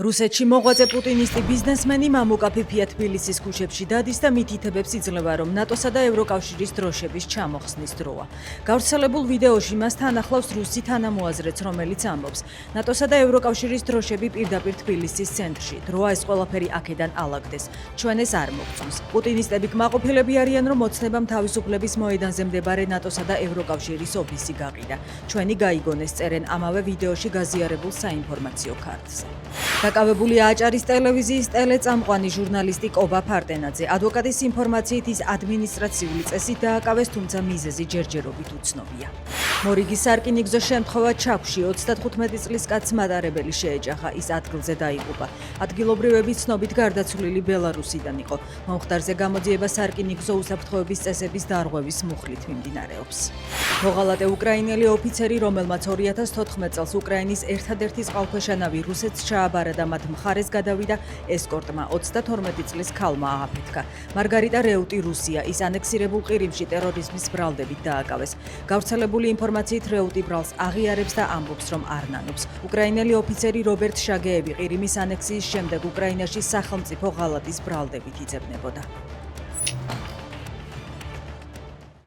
რუსეთში მოღვაწე პუტინისტი ბიზნესმენი მამუკა ფიფია თბილისის ქუჩებში დადის და მითითებებს იძლევა, რომ ნატოსა და ევროკავშირის დროშების ჩამოხსნის დროა. გავრცელებულ ვიდეოში მას თან ახლავს რუსი თანამოაზრეც, რომელიც ამბობს: ნატოსა და ევროკავშირის დროშები პირდაპირ თბილისის ცენტრში. დროა ეს ყველაფერი აქედან ალაგდეს. ჩვენ ეს არ მოგწონს. პუტინისტები კმაყოფილები არიან, რომ ოცნებამ თავისუფლების მოედანზე მდებარე ნატოსა და ევროკავშირის ოფისი გაყიდა. ჩვენი გაიგონეს, წერენ ამავე ვიდეოში გაზიარებულ საინფორმაციო ქართლზე. დაკავებულია აჭარის ტელევიზიის ტელეწამყვანი ჟურნალისტი კობა ფარტენაძე. ადვოკატის ინფორმაციით ის ადმინისტრაციული წესით დააკავეს, თუმცა მიზეზი ჯერჯერობით უცნობია. მორიგის სარკინიგზო შემთხვევა ჩაქვში 35 წლის კაცს მატარებელი შეეჯახა, ის ადგილზე დაიღუპა. ადგილობრივები ცნობით გარდაცვლილი ბელარუსიდან იყო. მომხდარზე გამოძიება სარკინიგზო უსაფრთხოების წესების დარღვევის მუხლით მიმდინარეობს. მოღალატე უკრაინელი ოფიცერი, რომელმაც 2014 წელს უკრაინის ერთადერთი წყალქვეშანავი რუსეთს ჩააბარა და მათ მხარეს გადავიდა, ესკორტმა 32 წლის ქალმა ააფეთქა. მარგარიტა რეუტი რუსია, ის ანექსირებულ ყირიმში ტერორიზმის ბრალდებით დააკავეს. გავრცელებული ინფორმაციით რეუტი ბრალს აღიარებს და ამბობს, რომ არ ნანობს. უკრაინელი ოფიცერი რობერტ შაგეევი ყირიმის ანექსიის შემდეგ უკრაინაში სახელმწიფო ღალატის ბრალდებით იძებნებოდა.